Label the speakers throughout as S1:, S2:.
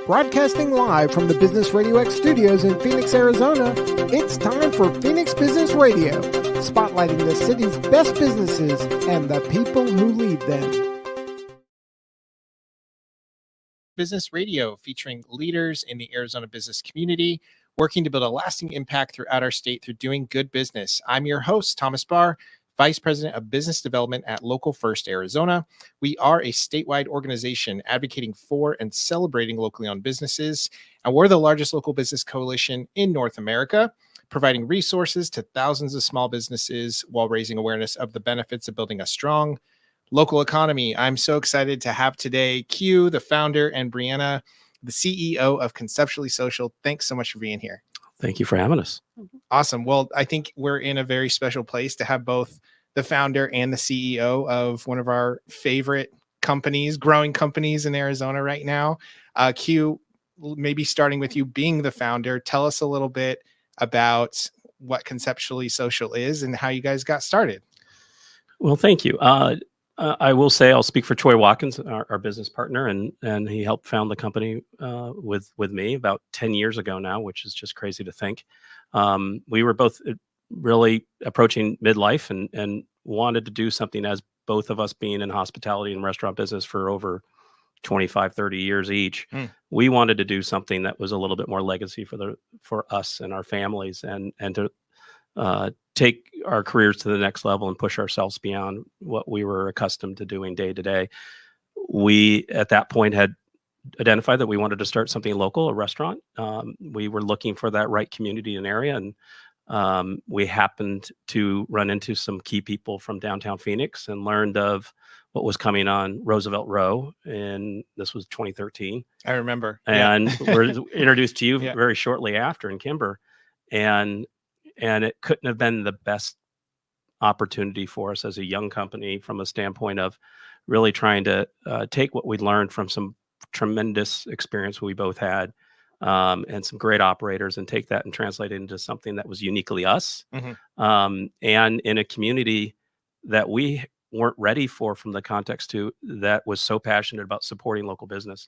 S1: Broadcasting live from the Business Radio X studios in Phoenix, Arizona, it's time for Phoenix Business Radio, spotlighting the city's best businesses and the people who lead them.
S2: Business Radio, featuring leaders in the Arizona business community, working to build a lasting impact throughout our state through doing good business. I'm your host, Thomas Barr, Vice President of Business Development at Local First Arizona. We are a statewide organization advocating for and celebrating locally owned businesses, and we're the largest local business coalition in North America, providing resources to thousands of small businesses while raising awareness of the benefits of building a strong local economy. I'm so excited to have today Q, the founder, and Brianna, the CEO of Conceptually Social. Thanks so much for being here.
S3: Thank you for having us.
S2: Awesome. Well, I think we're in a very special place to have both the founder and the CEO of one of our favorite companies, growing companies in Arizona right now. Q, maybe starting with you being the founder, tell us a little bit about what Conceptually Social is and how you guys got started.
S3: Well, thank you. I will say I'll speak for Troy Watkins, our business partner, and he helped found the company with me about 10 years ago now, which is just crazy to think. We were both really approaching midlife and wanted to do something, as both of us being in hospitality and restaurant business for over 25, 30 years each. We wanted to do something that was a little bit more legacy for us and our families, and to take our careers to the next level and push ourselves beyond what we were accustomed to doing day to day. We, at that point, had identified that we wanted to start something local, a restaurant. We were looking for that right community and area, and we happened to run into some key people from downtown Phoenix and learned of what was coming on Roosevelt Row, and this was 2013.
S2: I remember.
S3: And we're introduced to you
S2: Yeah.
S3: very shortly after in Kimber, and it couldn't have been the best opportunity for us as a young company from a standpoint of really trying to take what we learned from some tremendous experience we both had, and some great operators, and take that and translate it into something that was uniquely us, and in a community that we weren't ready for, from the context to that was so passionate about supporting local business.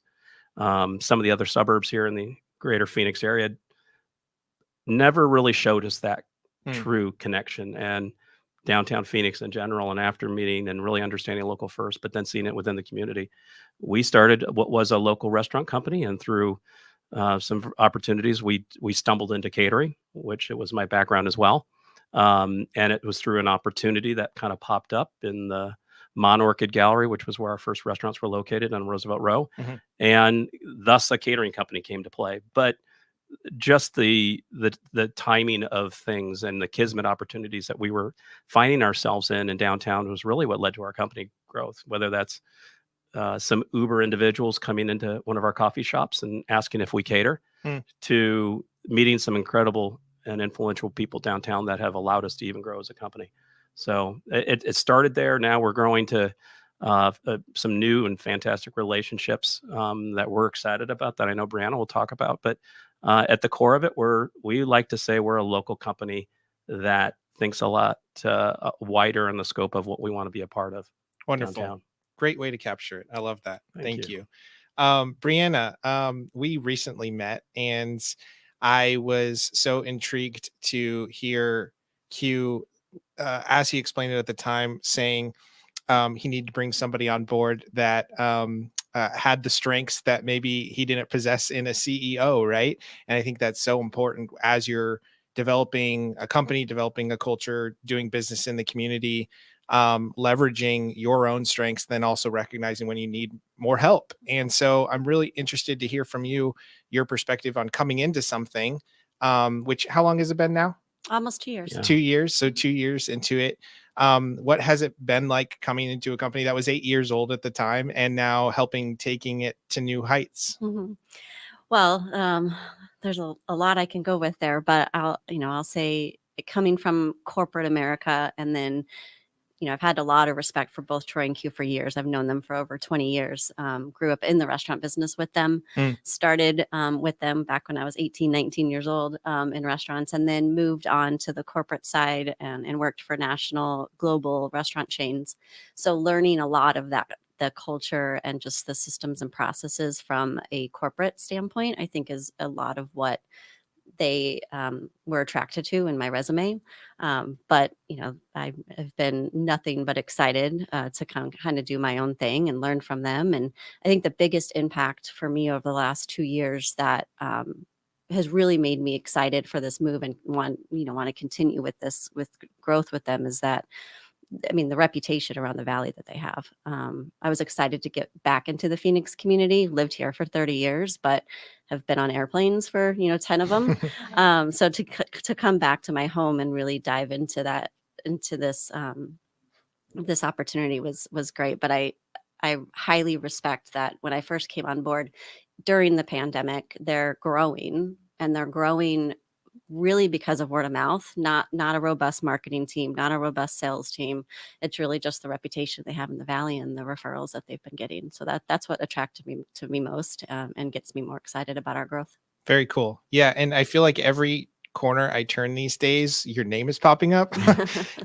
S3: Some of the other suburbs here in the greater Phoenix area never really showed us that true connection, and downtown Phoenix in general. And after meeting and really understanding Local First, but then seeing it within the community, we started what was a local restaurant company. And through some opportunities, we stumbled into catering, which it was my background as well. And it was through an opportunity that kind of popped up in the Monorchid Gallery, which was where our first restaurants were located on Roosevelt Row. And thus a catering company came to play. But just the timing of things and the kismet opportunities that we were finding ourselves in downtown was really what led to our company growth, whether that's some Uber individuals coming into one of our coffee shops and asking if we cater, to meeting some incredible and influential people downtown that have allowed us to even grow as a company. So it started there. Now we're growing to some new and fantastic relationships that we're excited about, that I know Brianna will talk about. But at the core of it, we like to say we're a local company that thinks a lot wider in the scope of what we want to be a part of.
S2: Wonderful.
S3: Downtown.
S2: Great way to capture it. I love that.
S3: Thank you.
S2: Brianna, we recently met, and I was so intrigued to hear Q, as he explained it at the time, saying he needed to bring somebody on board that had the strengths that maybe he didn't possess in a CEO, right? And I think that's so important as you're developing a company, developing a culture, doing business in the community, leveraging your own strengths, then also recognizing when you need more help. And so I'm really interested to hear from you, your perspective on coming into something, which, how long has it been now?
S4: Almost 2 years.
S3: Yeah.
S2: 2 years. So 2 years into it. What has it been like coming into a company that was 8 years old at the time and now taking it to new heights?
S4: Well, there's a lot I can go with there, but I'll say, coming from corporate America, and then I've had a lot of respect for both Troy and Q for years. I've known them for over 20 years. Grew up in the restaurant business with them, started with them back when I was 18, 19 years old in restaurants, and then moved on to the corporate side and worked for national, global restaurant chains. So learning a lot of that the culture and just the systems and processes from a corporate standpoint, I think is a lot of what they were attracted to in my resume. But I have been nothing but excited to kind of do my own thing and learn from them. And I think the biggest impact for me over the last 2 years that has really made me excited for this move and want to continue with this with growth with them is that, I mean, the reputation around the valley that they have. I was excited to get back into the Phoenix community, lived here for 30 years, but have been on airplanes for, 10 of them. So to come back to my home and really dive into this, this opportunity was great. But I highly respect that when I first came on board during the pandemic, they're growing really because of word of mouth, not a robust marketing team, not a robust sales team. It's really just the reputation they have in the valley and the referrals that they've been getting. So that's what attracted me to me most, and gets me more excited about our growth.
S2: Very cool. Yeah. And I feel like every corner I turn these days, your name is popping up,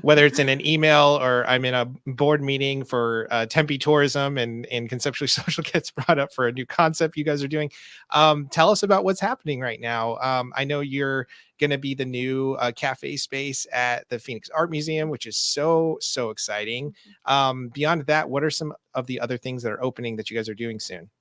S2: whether it's in an email or I'm in a board meeting for Tempe tourism, and Conceptually Social gets brought up for a new concept you guys are doing. Tell us about what's happening right now. I know you're going to be the new cafe space at the Phoenix Art Museum, which is so exciting. Beyond that, what are some of the other things that are opening that you guys are doing soon?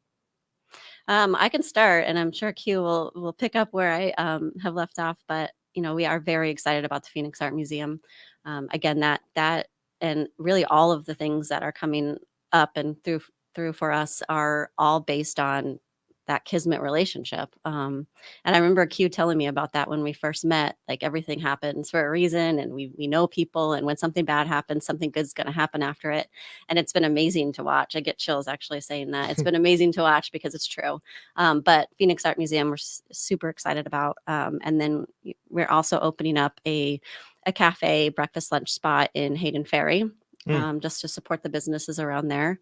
S4: I can start, and I'm sure Q will pick up where I have left off. But we are very excited about the Phoenix Art Museum. Again, that and really all of the things that are coming up and through for us are all based on that Kismet relationship. And I remember Q telling me about that when we first met. Like, everything happens for a reason, and we know people, and when something bad happens, something good's going to happen after it. And it's been amazing to watch. I get chills actually saying that. It's been amazing to watch because it's true. But Phoenix Art Museum, we're super excited about. And then we're also opening up a cafe, breakfast, lunch spot in Hayden Ferry. Just to support the businesses around there.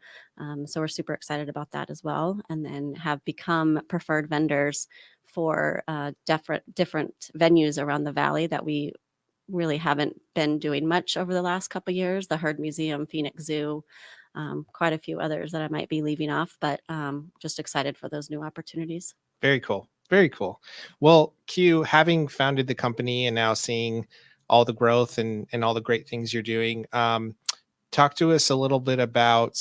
S4: So we're super excited about that as well. And then have become preferred vendors for different venues around the valley that we really haven't been doing much over the last couple of years. The Heard Museum, Phoenix Zoo, quite a few others that I might be leaving off, but just excited for those new opportunities.
S2: Very cool. Very cool. Well, Q, having founded the company and now seeing all the growth and all the great things you're doing, talk to us a little bit about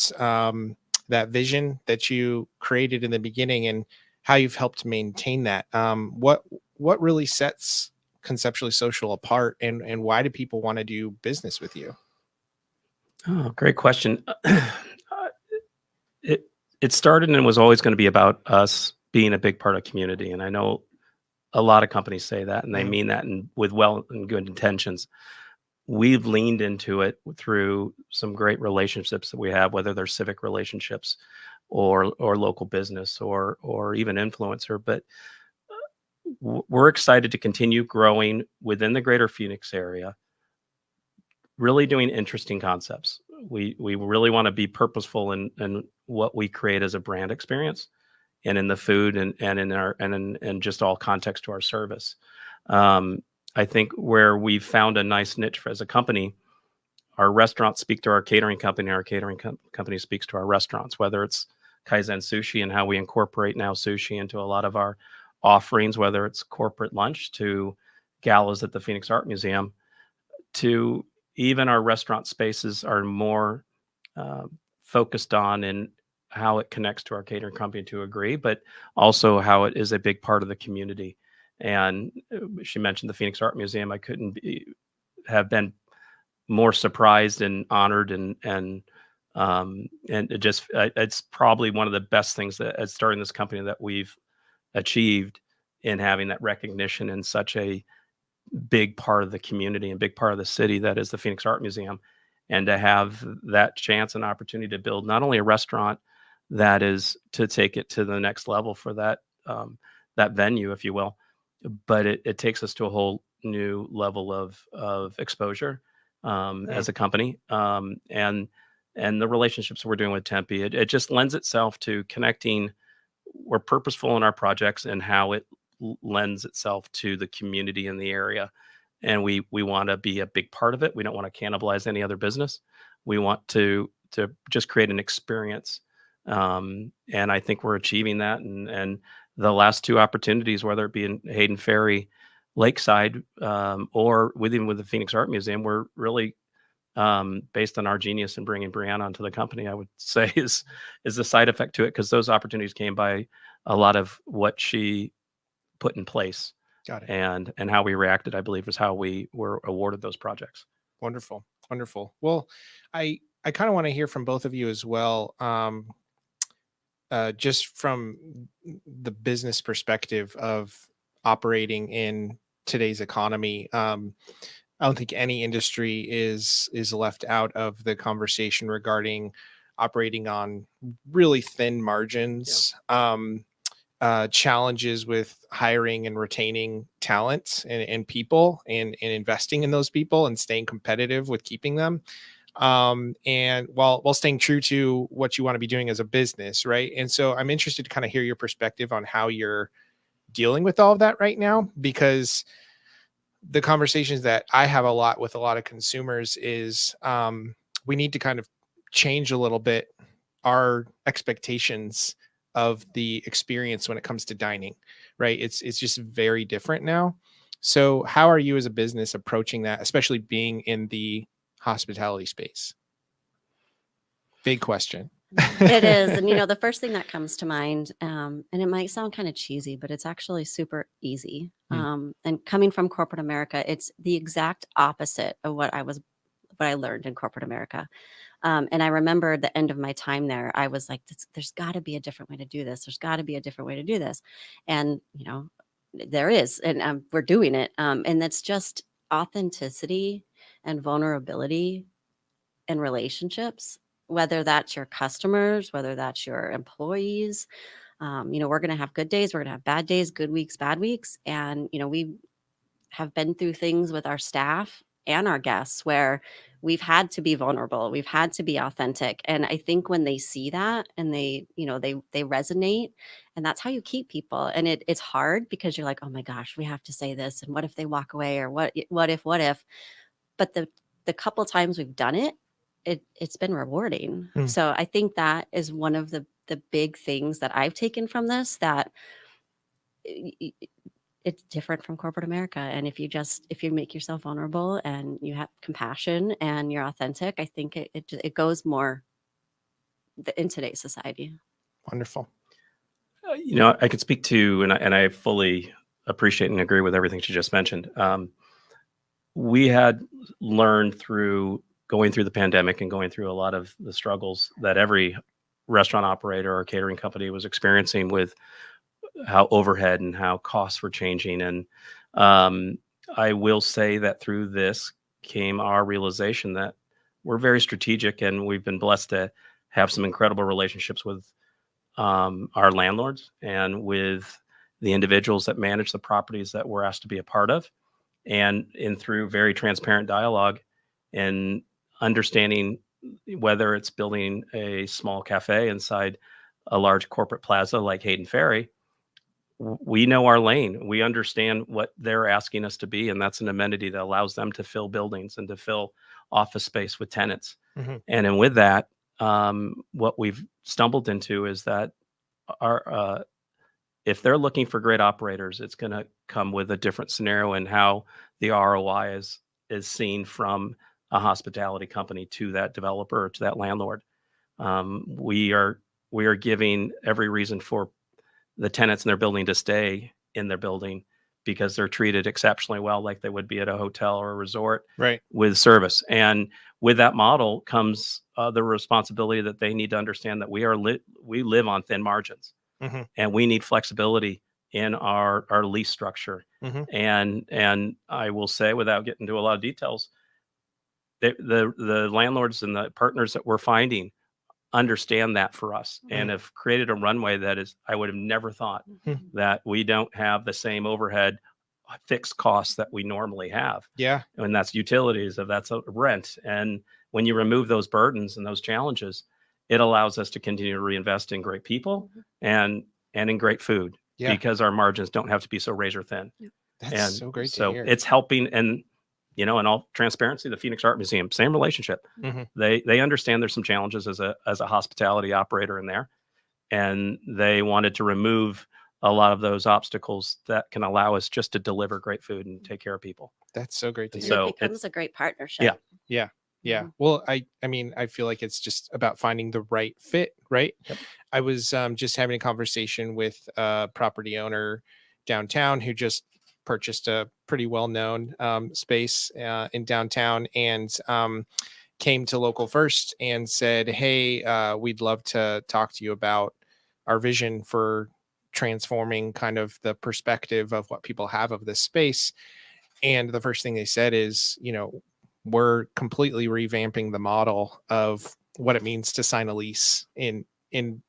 S2: that vision that you created in the beginning and how you've helped maintain that. What really sets Conceptually Social apart, and why do people want to do business with you?
S3: Oh, great question. It started and was always going to be about us being a big part of community. And I know a lot of companies say that, and they mean that with well and good intentions. We've leaned into it through some great relationships that we have, whether they're civic relationships or local business or even influencer. But we're excited to continue growing within the greater Phoenix area, really doing interesting concepts. We really want to be purposeful in what we create as a brand experience, and in the food and in just all context to our service. I think where we've found a nice niche as a company, our restaurants speak to our catering company, our catering company speaks to our restaurants, whether it's Kaizen Sushi and how we incorporate now sushi into a lot of our offerings, whether it's corporate lunch to galas at the Phoenix Art Museum, to even our restaurant spaces are more focused on and how it connects to our catering company to agree, but also how it is a big part of the community. And she mentioned the Phoenix Art Museum. I couldn't have been more surprised and honored, and it's probably one of the best things that at starting this company that we've achieved, in having that recognition in such a big part of the community and big part of the city that is the Phoenix Art Museum, and to have that chance and opportunity to build not only a restaurant that is to take it to the next level for that venue, if you will, but it takes us to a whole new level of exposure as a company, and the relationships we're doing with Tempe. It just lends itself to connecting. We're purposeful in our projects and how it lends itself to the community in the area, and we want to be a big part of it. We don't want to cannibalize any other business. We want to just create an experience. And I think we're achieving that. And the last two opportunities, whether it be in Hayden Ferry, Lakeside, or with the Phoenix Art Museum, were really based on our genius in bringing Brianna onto the company. I would say is a side effect to it, because those opportunities came by a lot of what she put in place.
S2: Got it.
S3: And how we reacted, I believe, is how we were awarded those projects.
S2: Wonderful. Well, I kind of want to hear from both of you as well. Just from the business perspective of operating in today's economy. I don't think any industry is left out of the conversation regarding operating on really thin margins. Challenges with hiring and retaining talent and people, and investing in those people and staying competitive with keeping them. And while staying true to what you want to be doing as a business, right? And so I'm interested to kind of hear your perspective on how you're dealing with all of that right now, because the conversations that I have a lot with a lot of consumers is we need to kind of change a little bit our expectations of the experience when it comes to dining, right? It's just very different now. So how are you as a business approaching that, especially being in the hospitality space? Big question.
S4: It is. And, the first thing that comes to mind, and it might sound kind of cheesy, but it's actually super easy. And coming from corporate America, it's the exact opposite of what I learned in corporate America. And I remember the end of my time there, I was like, there's got to be a different way to do this. There's got to be a different way to do this. And, there is, and we're doing it. And that's just authenticity and vulnerability and relationships, whether that's your customers, whether that's your employees. We're going to have good days. We're going to have bad days, good weeks, bad weeks. And, we have been through things with our staff and our guests where we've had to be vulnerable. We've had to be authentic. And I think when they see that and they resonate, and that's how you keep people. And it's hard because you're like, oh my gosh, we have to say this. And what if they walk away, or what if, but the couple times we've done it, it's been rewarding. So I think that is one of the big things that I've taken from this, that it's different from corporate America. And if you make yourself vulnerable and you have compassion and you're authentic, I think it goes more in today's society.
S2: Wonderful.
S3: I could speak to, and I fully appreciate and agree with everything she just mentioned. We had learned through going through the pandemic and going through a lot of the struggles that every restaurant operator or catering company was experiencing, with how overhead and how costs were changing. And I will say that through this came our realization that we're very strategic, and we've been blessed to have some incredible relationships with our landlords and with the individuals that manage the properties that we're asked to be a part of. And through very transparent dialogue and understanding whether it's building a small cafe inside a large corporate plaza like Hayden Ferry, we know our lane. We understand what they're asking us to be, and that's an amenity that allows them to fill buildings and to fill office space with tenants. And then with that, what we've stumbled into is that if they're looking for great operators, it's going to come with a different scenario in how the ROI is seen from a hospitality company to that developer or to that landlord. We are giving every reason for the tenants in their building to stay in their building, because they're treated exceptionally well, like they would be at a hotel or a resort,
S2: right,
S3: with service. And with that model comes the responsibility that they need to understand that we live on thin margins, and we need flexibility in our lease structure. And I will say, without getting into a lot of details, the landlords and the partners that we're finding understand that for us, and have created a runway that is, I would have never thought that we don't have the same overhead fixed costs that we normally have.
S2: Yeah.
S3: And that's utilities, that's a rent. And when you remove those burdens and those challenges, it allows us to continue to reinvest in great people and in great food, because our margins don't have to be so razor thin.
S2: That's so great to
S3: so
S2: hear.
S3: it's helping. And in all transparency, the Phoenix Art Museum, same relationship.
S2: Mhm.
S3: They understand there's some challenges as a hospitality operator in there, and they wanted to remove a lot of those obstacles that can allow us just to deliver great food and take care of people.
S2: That's so great to
S3: And
S2: hear.
S3: so
S4: It becomes a great partnership.
S3: Yeah.
S2: Yeah. Yeah.
S4: Mhm.
S2: Well, I mean, I feel like it's just about finding the right fit, right?
S3: Yep.
S2: I was just having a conversation with a property owner downtown who just purchased a pretty well-known space in downtown, and came to Local First and said, "Hey, we'd love to talk to you about our vision for transforming kind of the perspective of what people have of this space." And the first thing they said is, we're completely revamping the model of what it means to sign a lease in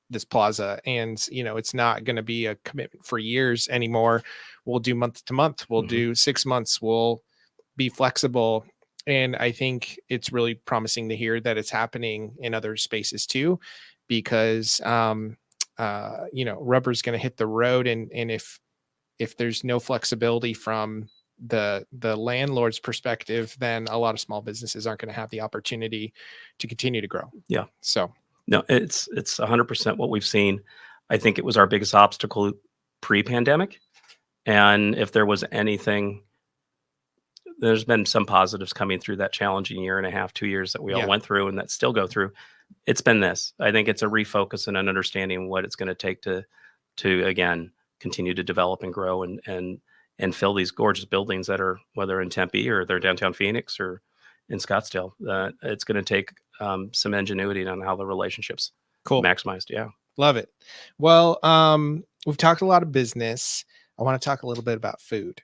S2: this plaza. And it's not going to be a commitment for years anymore. We'll do month to month, we'll
S3: Mhm.
S2: do 6 months, we'll be flexible. And I think it's really promising to hear that it's happening in other spaces too, because rubber's going to hit the road. And if there's no flexibility from the landlord's perspective, then a lot of small businesses aren't going to have the opportunity to continue to grow.
S3: Yeah.
S2: So
S3: No, it's 100% what we've seen. I think it was our biggest obstacle pre-pandemic. And if there was anything, there's been some positives coming through that challenging year and a half, 2 years that we all
S2: Yeah.
S3: went through and that still go through. It's been this. I think it's a refocus and an understanding what it's going to take to again continue to develop and grow and fill these gorgeous buildings that are, whether in Tempe or they're downtown Phoenix or in Scottsdale. It's going to take some ingenuity on how the relationships
S2: cool.
S3: maximized. Yeah.
S2: Love it. Well, we've talked a lot of business. I want to talk a little bit about food.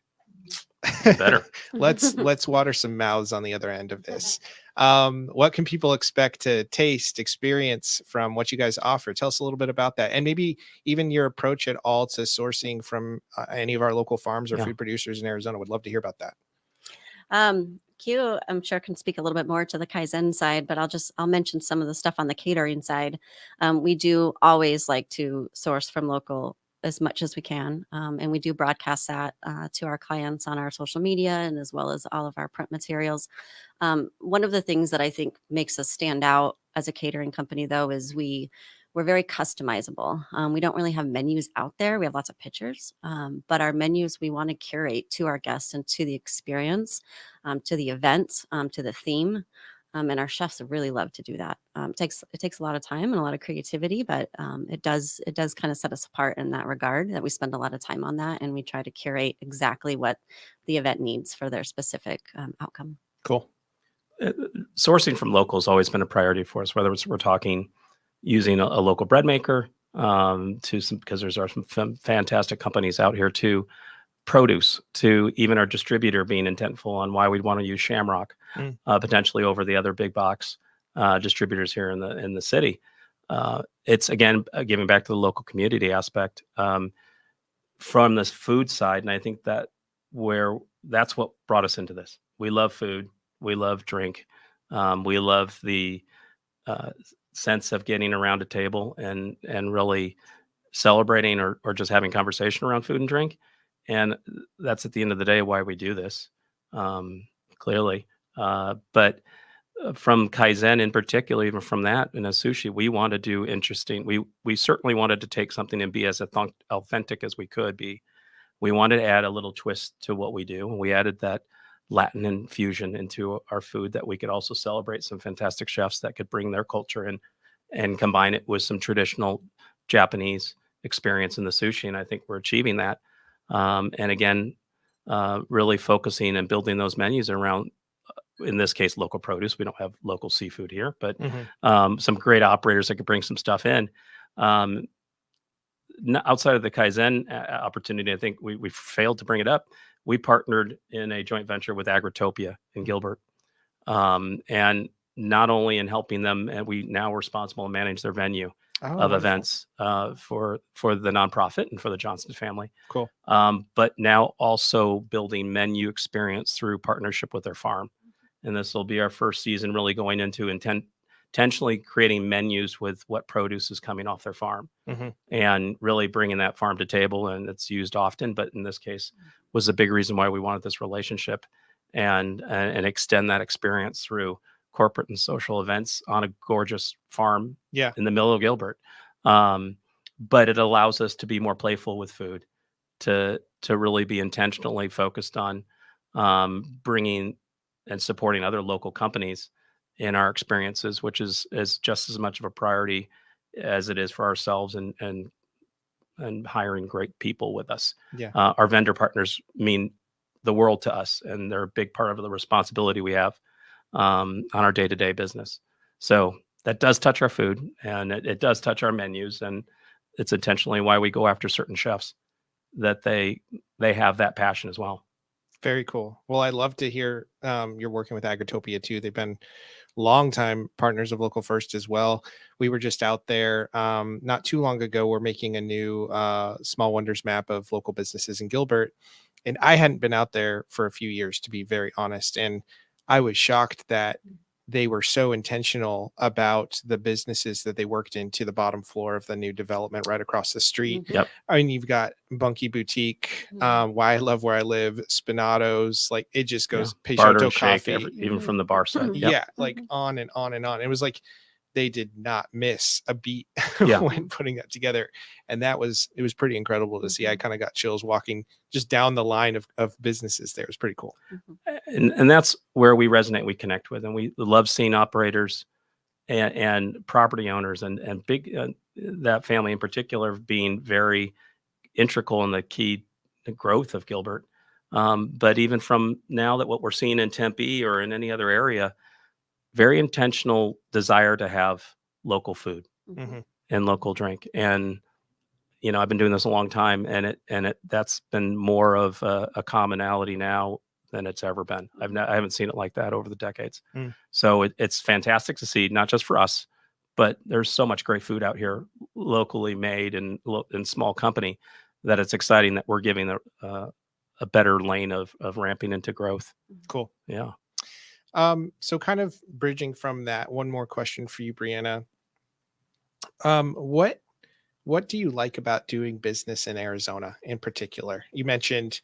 S3: Better.
S2: let's water some mouths on the other end of this. What can people expect to taste, experience from what you guys offer? Tell us a little bit about that, and maybe even your approach at all to sourcing from any of our local farms or
S3: Yeah.
S2: food producers in Arizona. Would love to hear about that.
S4: Q, I'm sure, can speak a little bit more to the Kaizen side, but I'll mention some of the stuff on the catering side. We do always like to source from local as much as we can. And we do broadcast that to our clients on our social media and as well as all of our print materials. One of the things that I think makes us stand out as a catering company, though, is we're very customizable. We don't really have menus out there. We have lots of pictures, but our menus, we want to curate to our guests and to the experience, to the event, to the theme. And our chefs really love to do that. It takes a lot of time and a lot of creativity, but it does kind of set us apart in that regard, that we spend a lot of time on that, and we try to curate exactly what the event needs for their specific outcome.
S2: Cool.
S3: Sourcing from local has always been a priority for us, whether we're talking using a local bread maker because there's some fantastic companies out here, to produce, to even our distributor being intentful on why we'd want to use Shamrock potentially over the other big box distributors here in the city. It's again giving back to the local community aspect from this food side, and I think that's what brought us into this. We love food, we love drink, we love the sense of getting around a table and really celebrating or just having conversation around food and drink. And that's at the end of the day why we do this, clearly. But from Kaizen in particular, even from that in a sushi, we want to do interesting. We certainly wanted to take something and be as authentic as we could be. We wanted to add a little twist to what we do. And we added that Latin infusion into our food, that we could also celebrate some fantastic chefs that could bring their culture in and combine it with some traditional Japanese experience in the sushi. And I think we're achieving that. And again, really focusing and building those menus around, in this case, local produce. We don't have local seafood here, but some great operators that could bring some stuff in. Outside of the Kaizen opportunity, I think we failed to bring it up. We partnered in a joint venture with Agritopia in Gilbert. And not only in helping them, and we now responsible to manage their venue of events for the nonprofit and for the Johnson family.
S2: Cool.
S3: But now also building menu experience through partnership with their farm. And this will be our first season really going into intentionally creating menus with what produce is coming off their farm and really bringing that farm to table. And it's used often, but in this case was a big reason why we wanted this relationship. and extend that experience through corporate and social events on a gorgeous farm
S2: Yeah.
S3: in the middle of Gilbert. But it allows us to be more playful with food, to really be intentionally focused on bringing and supporting other local companies in our experiences, which is just as much of a priority as it is for ourselves and hiring great people with us.
S2: Yeah.
S3: Our vendor partners mean the world to us, and they're a big part of the responsibility we have on our day-to-day business. So that does touch our food, and it does touch our menus, and it's intentionally why we go after certain chefs, that they have that passion as well.
S2: Very cool. Well, I love to hear you're working with Agritopia too. They've been longtime partners of Local First as well. We were just out there not too long ago. We're making a new Small Wonders map of local businesses in Gilbert. And I hadn't been out there for a few years, to be very honest. And I was shocked that they were so intentional about the businesses that they worked into the bottom floor of the new development right across the street.
S4: Mhm.
S3: Yep.
S2: I mean, you've got Bunky Boutique, Why I Love Where I Live, Spinato's, like it just goes
S3: Barter
S2: Peixoto
S3: and shake,
S2: Coffee.
S3: even from the bar side.
S2: Yeah,
S3: Yep.
S2: like on and on and on. It was like they did not miss a beat
S3: Yeah.
S2: when putting that together. And it was pretty incredible to see. I kind of got chills walking just down the line of businesses there. It was pretty cool.
S3: And that's where we resonate, we connect with, and we love seeing operators and property owners and big that family in particular being very integral in the growth of Gilbert. But even from now that what we're seeing in Tempe or in any other area, very intentional desire to have local food
S2: Mhm.
S3: and local drink. And I've been doing this a long time, and that's been more of a commonality now than it's ever been. I haven't seen it like that over the decades. So it's fantastic to see, not just for us, but there's so much great food out here, locally made and in small company, that it's exciting that we're giving a better lane of ramping into growth.
S2: Cool.
S3: Yeah.
S2: So kind of bridging from that, one more question for you, Brianna. What do you like about doing business in Arizona in particular? You mentioned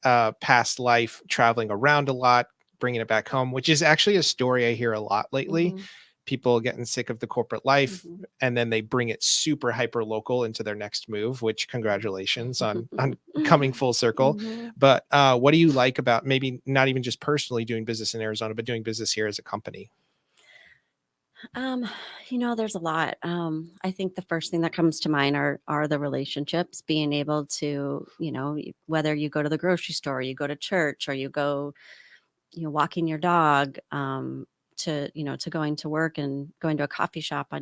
S2: past life, traveling around a lot, bringing it back home, which is actually a story I hear a lot lately. People getting sick of the corporate life, and then they bring it super hyper local into their next move, which congratulations on coming full circle. But what do you like about maybe not even just personally doing business in Arizona, but doing business here as a company?
S4: There's a lot. I think the first thing that comes to mind are the relationships, being able to, whether you go to the grocery store, you go to church, or you go, walking your dog, to going to work and going to a coffee shop.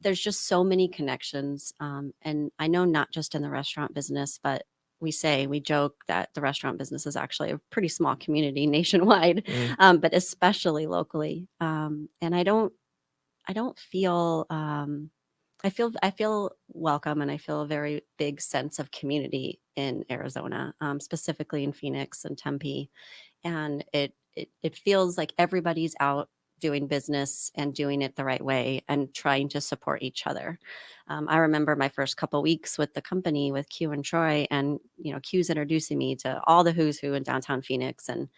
S4: There's just so many connections. And I know not just in the restaurant business, but we joke that the restaurant business is actually a pretty small community nationwide, but especially locally. And I don't feel, I feel welcome, and I feel a very big sense of community in Arizona, specifically in Phoenix and Tempe. And it feels like everybody's out doing business and doing it the right way and trying to support each other. I remember my first couple weeks with the company with Q and Troy, and Q's introducing me to all the who's who in downtown Phoenix, and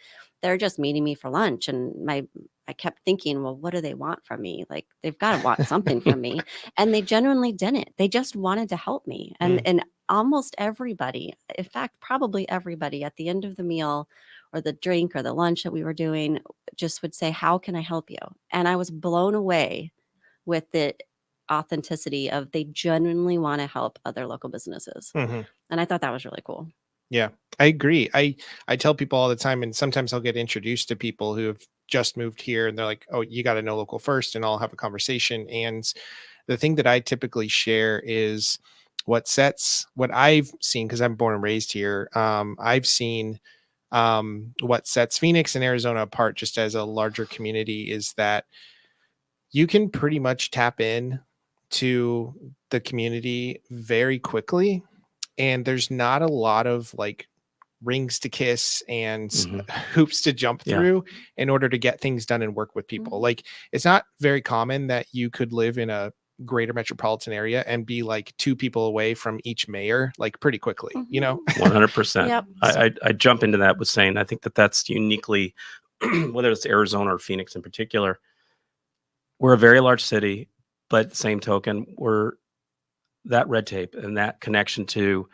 S4: they're just meeting me for lunch. And I kept thinking, well, what do they want from me? Like, they've got to want something from me. And they genuinely didn't. They just wanted to help me. And almost everybody, in fact, probably everybody at the end of the meal or the drink or the lunch that we were doing, just would say, how can I help you? And I was blown away with the authenticity of they genuinely want to help other local businesses. And I thought that was really cool.
S2: Yeah, I agree. I tell people all the time, and sometimes I'll get introduced to people who have just moved here, and they're like, oh, you got to know Local First, and I'll have a conversation. And the thing that I typically share is what I've seen, because I'm born and raised here. I've seen what sets Phoenix and Arizona apart just as a larger community is that you can pretty much tap in to the community very quickly, and there's not a lot of like rings to kiss and hoops to jump through in order to get things done and work with people. Like, it's not very common that you could live in a greater metropolitan area and be like 2 people away from each mayor, like pretty quickly, you know?
S3: 100%.
S4: Yep.
S3: I jump into that with saying I think that's uniquely, whether it's Arizona or Phoenix in particular, we're a very large city, but at the same token, we're that red tape and that connection to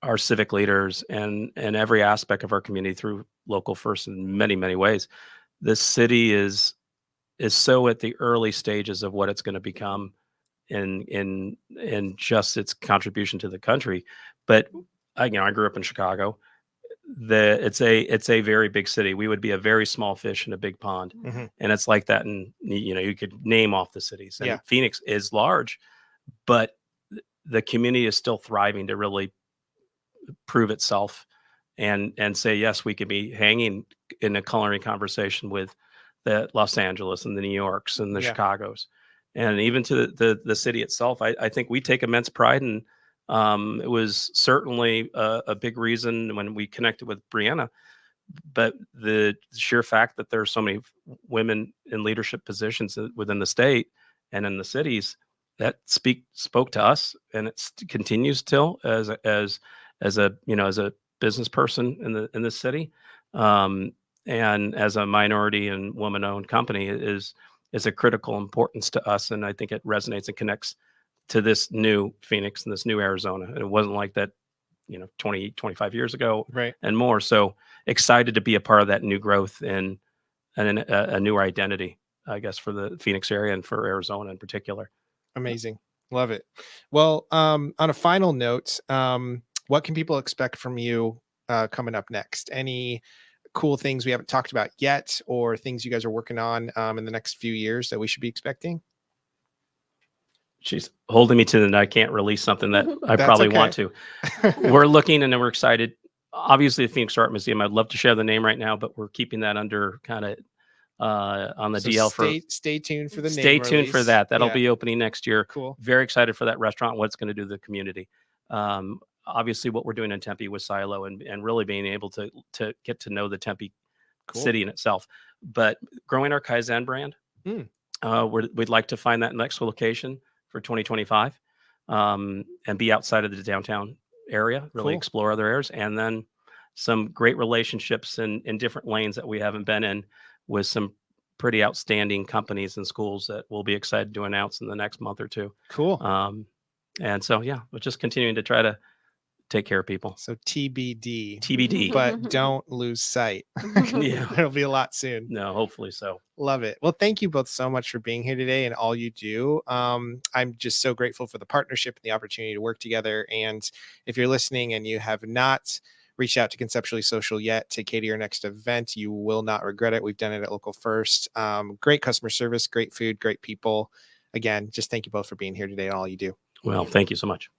S3: our civic leaders and every aspect of our community through Local First in many, many ways. This city is so at the early stages of what it's going to become in just its contribution to the country. But I grew up in Chicago. It's a very big city. We would be a very small fish in a big pond, and it's like that. And you could name off the cities. And Phoenix is large, but the community is still thriving to really prove itself and say yes, we could be hanging in a culinary conversation with the Los Angeles and the New Yorks and the Chicagos, and even to the city itself. I think we take immense pride in. It was certainly a big reason when we connected with Brianna, but the sheer fact that there are so many women in leadership positions within the state and in the cities that spoke to us, and it continues till as a business person in the city, and as a minority and woman-owned company is a critical importance to us, and I think it resonates and connects to this new Phoenix and this new Arizona. And it wasn't like that, 20, 25 years ago,
S2: right,
S3: and more. So excited to be a part of that new growth and a new identity, I guess, for the Phoenix area and for Arizona in particular.
S2: Amazing. Love it. Well, on a final note, what can people expect from you coming up next? Any cool things we haven't talked about yet, or things you guys are working on in the next few years that we should be expecting?
S3: She's holding me to the, I can't release something that I probably want to. We're looking and we're excited. Obviously, the Phoenix Art Museum, I'd love to share the name right now, but we're keeping that under kind of on the DL
S2: stay tuned for the name
S3: stay tuned
S2: release.
S3: for that. That'll be opening next year.
S2: Cool.
S3: Very excited for that restaurant, what it's going to do to the community. Obviously what we're doing in Tempe with Silo and really being able to get to know the Tempe city in itself, but growing our Kaizen brand. We'd like to find that next location for 2025, and be outside of the downtown area, really explore other areas, and then some great relationships in different lanes that we haven't been in with some pretty outstanding companies and schools that we'll be excited to announce in the next month or two.
S2: Cool.
S3: And so, we're just continuing to try to take care of people.
S2: So TBD,
S3: but
S2: don't lose sight. There'll be a lot soon.
S3: No, hopefully so.
S2: Love it. Well, thank you both so much for being here today and all you do. I'm just so grateful for the partnership and the opportunity to work together. And if you're listening and you have not reached out to Conceptually Social yet to cater your next event, you will not regret it. We've done it at Local First. Great customer service, great food, great people. Again, just thank you both for being here today and all you do.
S3: Well, thank you so much.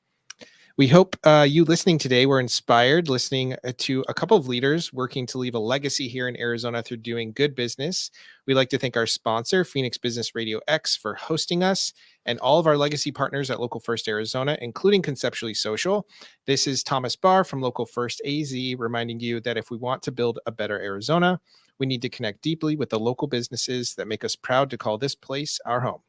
S2: We hope you listening today were inspired, listening to a couple of leaders working to leave a legacy here in Arizona through doing good business. We'd like to thank our sponsor, Phoenix Business Radio X, for hosting us, and all of our legacy partners at Local First Arizona, including Conceptually Social. This is Thomas Barr from Local First AZ, reminding you that if we want to build a better Arizona, we need to connect deeply with the local businesses that make us proud to call this place our home.